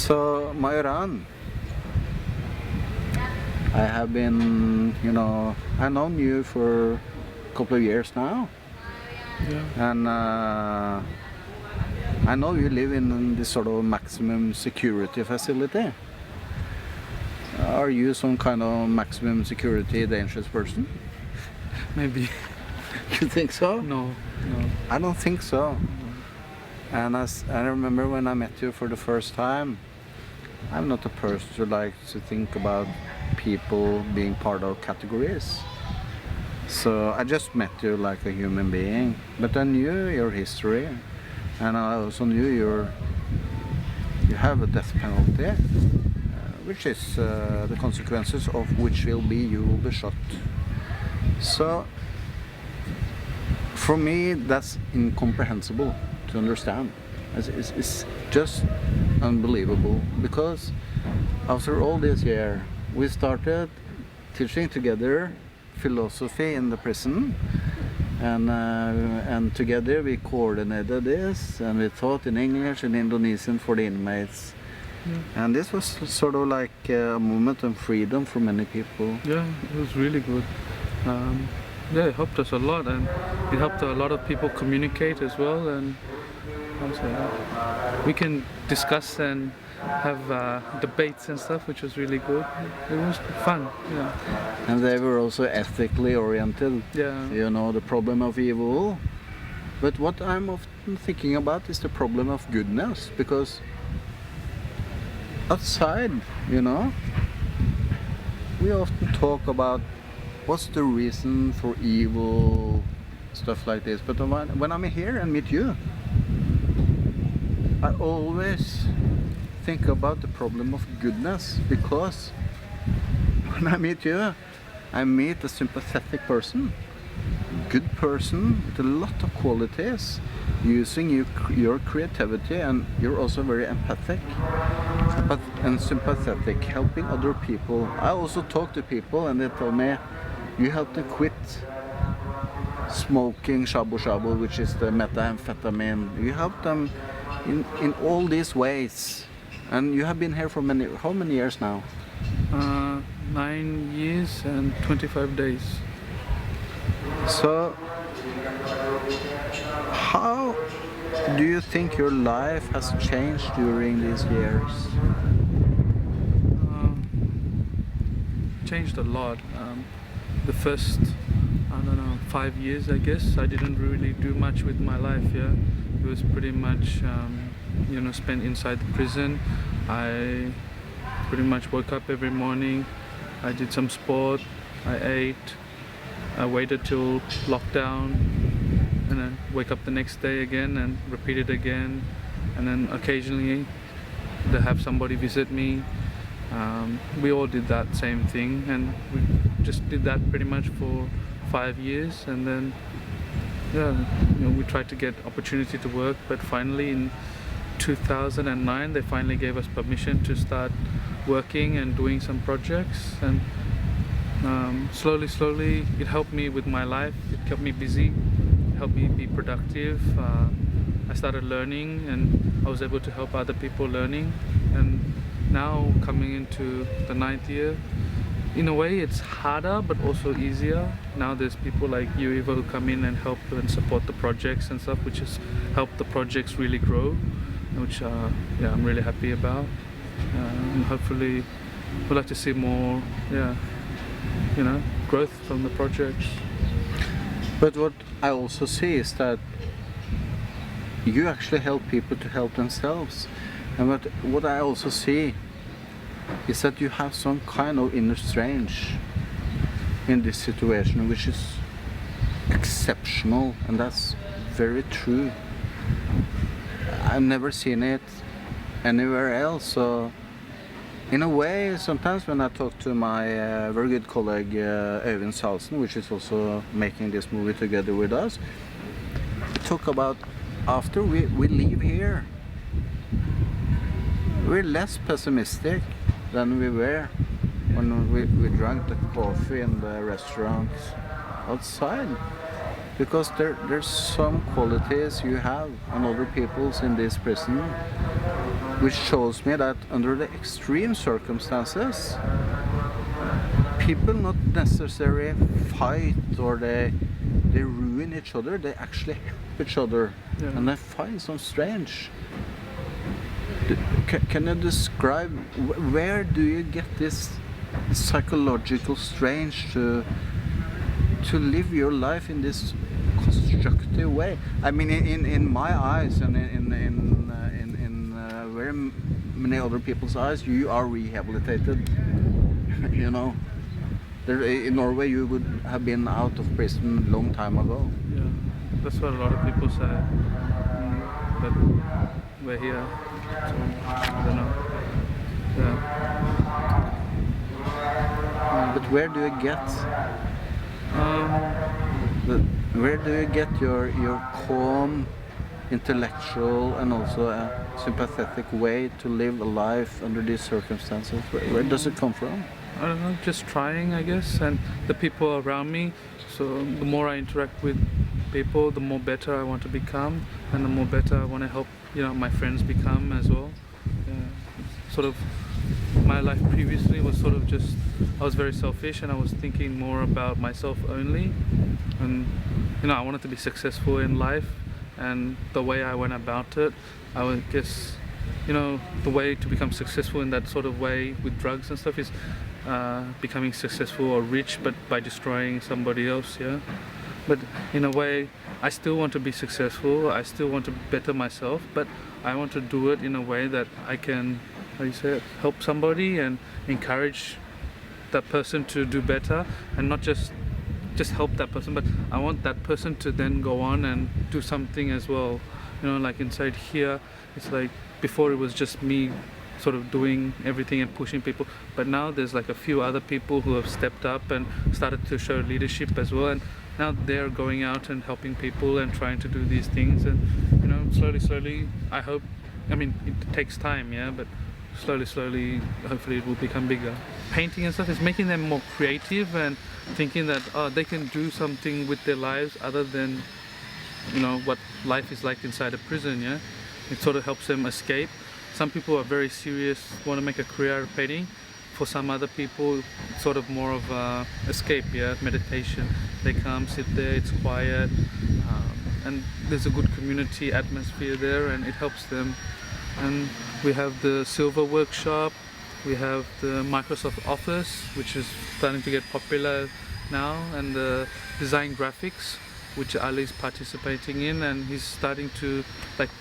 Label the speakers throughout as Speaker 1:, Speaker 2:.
Speaker 1: So, Myuran, I have been, I've known you for a couple of years now.
Speaker 2: Yeah.
Speaker 1: And I know you live in this sort of maximum security facility. Are you some kind of maximum security dangerous person?
Speaker 2: Maybe.
Speaker 1: You think so?
Speaker 2: No.
Speaker 1: I don't think so. And as I remember when I met you for the first time, I'm not a person who likes to think about people being part of categories. So I just met you like a human being, but I knew your history, and I also knew you have a death penalty, which is the consequences of which will be you will be shot. So for me that's incomprehensible to understand. It's just unbelievable, because after all this year we started teaching together philosophy in the prison, and together we coordinated this, and we taught in English and Indonesian for the inmates. And this was sort of like a moment of freedom for many people.
Speaker 2: Yeah, it was really good. Yeah, it helped us a lot, and it helped a lot of people communicate as well. And we can discuss and have debates and stuff, which was really good. It was fun. Yeah.
Speaker 1: And they were also ethically oriented.
Speaker 2: Yeah.
Speaker 1: The problem of evil. But what I'm often thinking about is the problem of goodness, because outside, we often talk about what's the reason for evil, stuff like this. But when I'm here and meet you, I always think about the problem of goodness, because when I meet you, I meet a sympathetic person, good person with a lot of qualities, using your creativity, and you're also very empathic and sympathetic, helping other people. I also talk to people and they tell me, you help them quit smoking shabu shabu, which is the methamphetamine. You help them in all these ways. And you have been here for how many years now?
Speaker 2: 9 years and 25 days.
Speaker 1: So, how do you think your life has changed during these years?
Speaker 2: Changed a lot. The first, 5 years, I guess, I didn't really do much with my life. Yeah, it was pretty much, spent inside the prison. I pretty much woke up every morning. I did some sport. I ate. I waited till lockdown, and then wake up the next day again and repeat it again. And then occasionally they have somebody visit me. We all did that same thing, and we just did that pretty much for 5 years. And then we tried to get opportunity to work, but finally in 2009 they finally gave us permission to start working and doing some projects. And slowly it helped me with my life. It kept me busy, helped me be productive. I started learning, and I was able to help other people learning. And now coming into the 9th year, in a way it's harder but also easier. Now there's people like you, Ivar, who come in and help and support the projects and stuff, which has helped the projects really grow, which I'm really happy about. And hopefully we'd like to see more growth from the projects.
Speaker 1: But what I also see is that you actually help people to help themselves. And what I also see is that you have some kind of inner strength in this situation, which is exceptional, and that's very true. I've never seen it anywhere else. So in a way, sometimes when I talk to my very good colleague Øivind Zahlsen, which is also making this movie together with us, we talk about after we leave here, we're less pessimistic than we were when we drank the coffee in the restaurants outside, because there's some qualities you have and other people's in this prison which shows me that under the extreme circumstances, people not necessarily fight or they ruin each other, they actually help each other, and they find some strange. Can you describe where do you get this psychological strength to live your life in this constructive way? I mean, in my eyes and in very many other people's eyes, you are rehabilitated. You know, in Norway you would have been out of prison a long time ago.
Speaker 2: Yeah, that's what a lot of people say. But we're here, so I don't know. Yeah.
Speaker 1: But where do you get? Where do you get your calm, intellectual, and also a sympathetic way to live a life under these circumstances? Where does it come from?
Speaker 2: I don't know, just trying, I guess, and the people around me. So the more I interact with people, the more better I want to become, and the more better I want to help, my friends become as well. Sort of, my life previously was sort of just, I was very selfish, and I was thinking more about myself only, and I wanted to be successful in life, and the way I went about it, I would guess, the way to become successful in that sort of way with drugs and stuff is becoming successful or rich, but by destroying somebody else, But in a way, I still want to be successful, I still want to better myself, but I want to do it in a way that I can, help somebody and encourage that person to do better, and not just help that person, but I want that person to then go on and do something as well. Like inside here, it's like before it was just me sort of doing everything and pushing people, but now there's like a few other people who have stepped up and started to show leadership as well, and now they're going out and helping people and trying to do these things, and slowly I hope, it takes time, but slowly hopefully it will become bigger. Painting and stuff is making them more creative and thinking that they can do something with their lives other than what life is like inside a prison. It sort of helps them escape. Some people are very serious, want to make a career of painting. For some other people, it's sort of more of escape, meditation. They come, sit there, it's quiet, and there's a good community atmosphere there, and it helps them. And we have the silver workshop, we have the Microsoft Office, which is starting to get popular now, and the design graphics, which Ali's participating in, and he's starting to,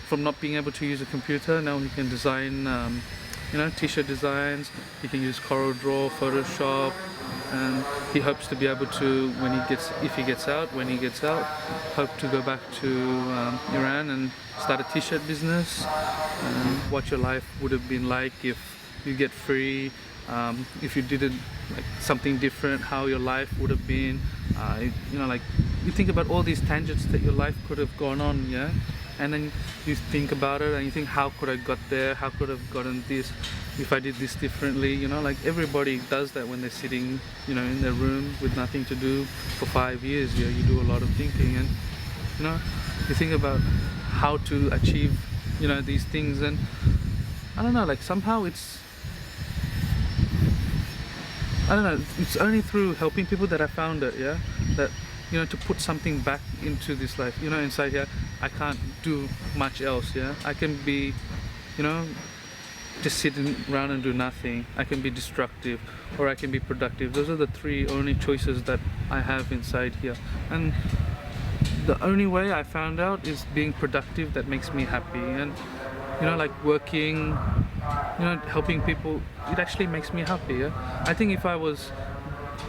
Speaker 2: from not being able to use a computer, now he can design t-shirt designs, he can use CorelDRAW, Photoshop, and he hopes to be able to, when he gets out, hope to go back to Iran and start a t-shirt business, and what your life would have been like if you get free, if you did it something different, how your life would have been, you think about all these tangents that your life could have gone on, and then you think about it and you think, how could I got there, how could I have gotten this if I did this differently, everybody does that when they're sitting, in their room with nothing to do for 5 years. You do a lot of thinking, and you think about how to achieve, these things, and I don't know, somehow it's only through helping people that I found it, that to put something back into this life, inside here, I can't do much else, I can be, just sitting around and do nothing. I can be destructive, or I can be productive. Those are the three only choices that I have inside here, and the only way I found out is being productive that makes me happy, and working, helping people, it actually makes me happy. I think if I was,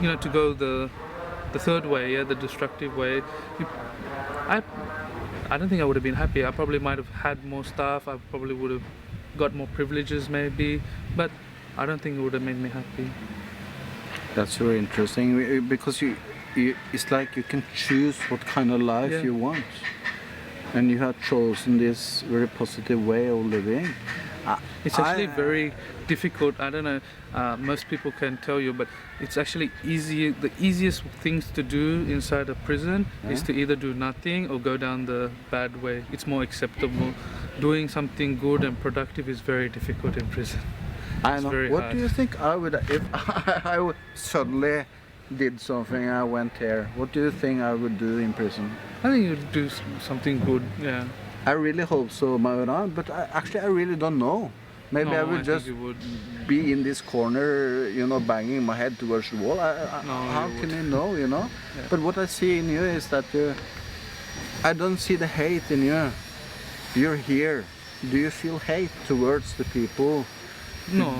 Speaker 2: to go the third way, the destructive way, I don't think I would have been happy. I probably might have had more stuff, I probably would have got more privileges maybe, but I don't think it would have made me happy.
Speaker 1: That's very interesting, because it's like you can choose what kind of life you want, and you have chosen this very positive way of living.
Speaker 2: It's actually very difficult. I don't know, most people can tell you, but it's actually easy. The easiest things to do inside a prison is to either do nothing or go down the bad way. It's more acceptable. Doing something good and productive is very difficult in prison.
Speaker 1: I
Speaker 2: It's
Speaker 1: know.
Speaker 2: very
Speaker 1: What
Speaker 2: hard.
Speaker 1: do you think I would if I would suddenly did something? I went here. What do you think I would do in prison?
Speaker 2: I think you'd do something good. Yeah.
Speaker 1: I really hope so, Myuran, but I really don't know. Maybe
Speaker 2: No,
Speaker 1: I would
Speaker 2: think
Speaker 1: just
Speaker 2: you would.
Speaker 1: be in this corner, banging my head towards the wall.
Speaker 2: No,
Speaker 1: How
Speaker 2: you
Speaker 1: can
Speaker 2: would.
Speaker 1: you know,
Speaker 2: Yeah.
Speaker 1: But what I see in you is that I don't see the hate in you. You're here. Do you feel hate towards the people
Speaker 2: No.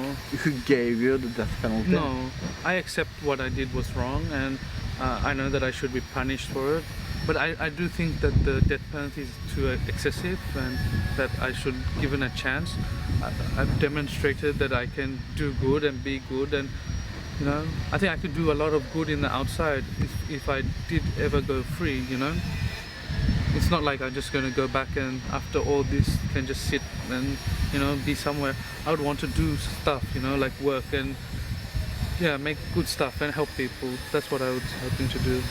Speaker 1: who gave you the death penalty?
Speaker 2: No, I accept what I did was wrong, and I know that I should be punished for it. But I do think that the death penalty is too excessive, and that I should given a chance. I've demonstrated that I can do good and be good, and I think I could do a lot of good in the outside if I did ever go free. It's not like I'm just going to go back and after all this can just sit and be somewhere. I would want to do stuff, like work and make good stuff and help people. That's what I was hoping to do.